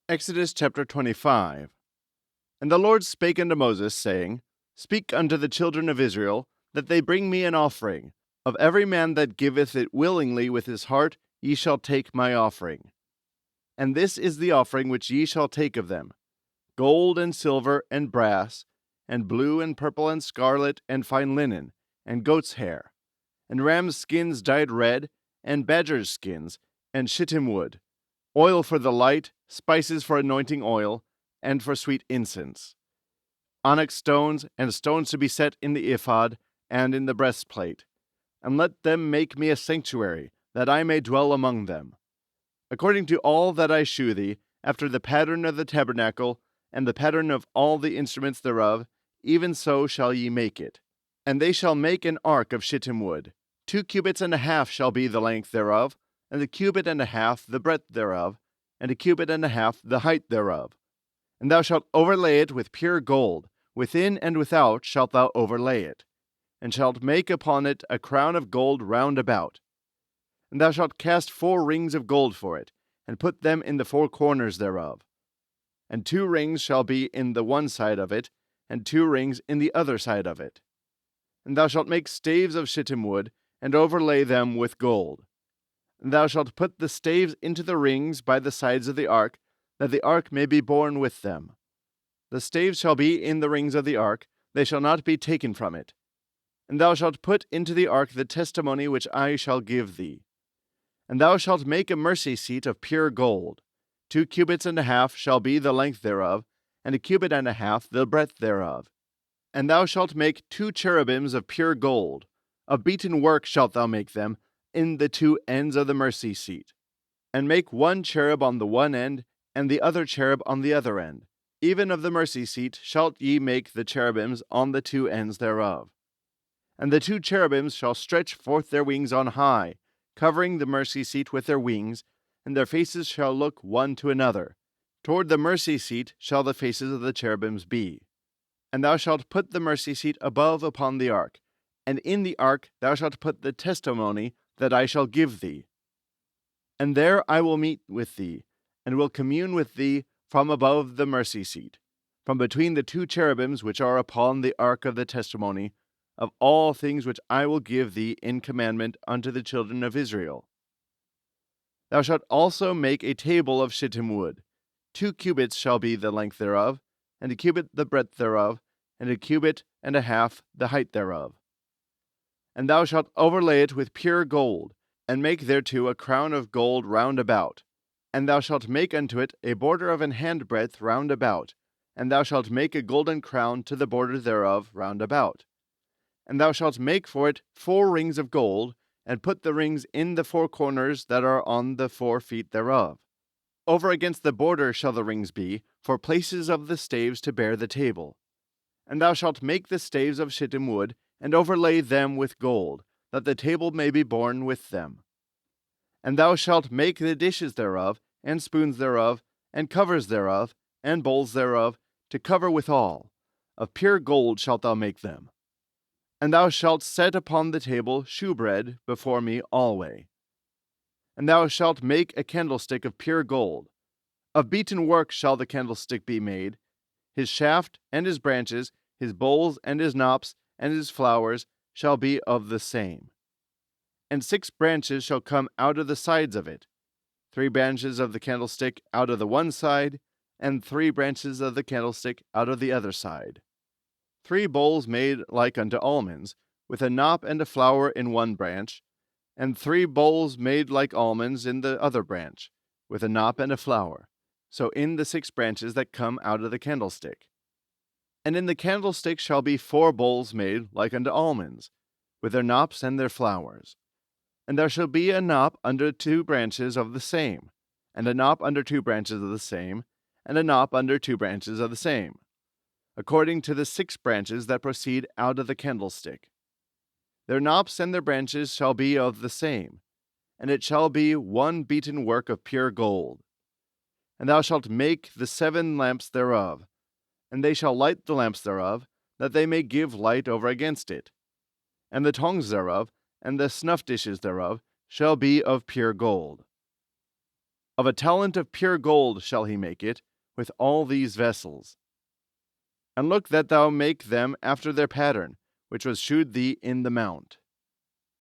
Exodus chapter 25. And the Lord spake unto Moses, saying, Speak unto the children of Israel, that they bring me an offering. Of every man that giveth it willingly with his heart, ye shall take my offering. And this is the offering which ye shall take of them: gold and silver and brass, and blue and purple and scarlet and fine linen, and goat's hair, and rams' skins dyed red, and badgers' skins, and shittim wood, oil for the light, spices for anointing oil, and for sweet incense, onyx stones, and stones to be set in the ephod and in the breastplate. And let them make me a sanctuary, that I may dwell among them. According to all that I shew thee, after the pattern of the tabernacle, and the pattern of all the instruments thereof, even so shall ye make it. And they shall make an ark of shittim wood. 2 cubits and a half shall be the length thereof, and a cubit and a half the breadth thereof, and a cubit and a half the height thereof. And thou shalt overlay it with pure gold, within and without shalt thou overlay it, and shalt make upon it a crown of gold round about. And thou shalt cast 4 rings of gold for it, and put them in the 4 corners thereof. And 2 rings shall be in the one side of it, and 2 rings in the other side of it. And thou shalt make staves of shittim wood, and overlay them with gold. And thou shalt put the staves into the rings by the sides of the ark, that the ark may be borne with them. The staves shall be in the rings of the ark, they shall not be taken from it. And thou shalt put into the ark the testimony which I shall give thee. And thou shalt make a mercy seat of pure gold. 2 cubits and a half shall be the length thereof, and a cubit and a half the breadth thereof. And thou shalt make 2 cherubims of pure gold. Of beaten work shalt thou make them, in the 2 ends of the mercy seat. And make 1 cherub on the one end, and the other cherub on the other end. Even of the mercy seat shalt ye make the cherubims on the 2 ends thereof. And the 2 cherubims shall stretch forth their wings on high, covering the mercy seat with their wings, and their faces shall look one to another. Toward the mercy seat shall the faces of the cherubims be. And thou shalt put the mercy seat above upon the ark, and in the ark thou shalt put the testimony that I shall give thee. And there I will meet with thee, and will commune with thee from above the mercy seat, from between the 2 cherubims which are upon the ark of the testimony, of all things which I will give thee in commandment unto the children of Israel. Thou shalt also make a table of shittim wood. 2 cubits shall be the length thereof, and a cubit the breadth thereof, and a cubit and a half the height thereof. And thou shalt overlay it with pure gold, and make thereto a crown of gold round about. And thou shalt make unto it a border of an handbreadth round about, and thou shalt make a golden crown to the border thereof round about. And thou shalt make for it 4 rings of gold, and put the rings in the 4 corners that are on the 4 feet thereof. Over against the border shall the rings be, for places of the staves to bear the table. And thou shalt make the staves of shittim wood, and overlay them with gold, that the table may be borne with them. And thou shalt make the dishes thereof, and spoons thereof, and covers thereof, and bowls thereof, to cover withal. Of pure gold shalt thou make them. And thou shalt set upon the table shewbread before me alway. And thou shalt make a candlestick of pure gold. Of beaten work shall the candlestick be made. His shaft and his branches, his bowls and his knops, and his flowers shall be of the same. And 6 branches shall come out of the sides of it, 3 branches of the candlestick out of the one side, and 3 branches of the candlestick out of the other side. 3 bowls made like unto almonds, with a knop and a flower in one branch, and 3 bowls made like almonds in the other branch, with a knop and a flower, so in the 6 branches that come out of the candlestick. And in the candlestick shall be 4 bowls made like unto almonds, with their knops and their flowers. And there shall be a knop under 2 branches of the same, and a knop under 2 branches of the same, and a knop under 2 branches of the same, according to the 6 branches that proceed out of the candlestick. Their knops and their branches shall be of the same, and it shall be 1 beaten work of pure gold. And thou shalt make the 7 lamps thereof, and they shall light the lamps thereof, that they may give light over against it. And the tongs thereof, and the snuff dishes thereof, shall be of pure gold. Of a talent of pure gold shall he make it, with all these vessels. And look that thou make them after their pattern, which was shewed thee in the mount.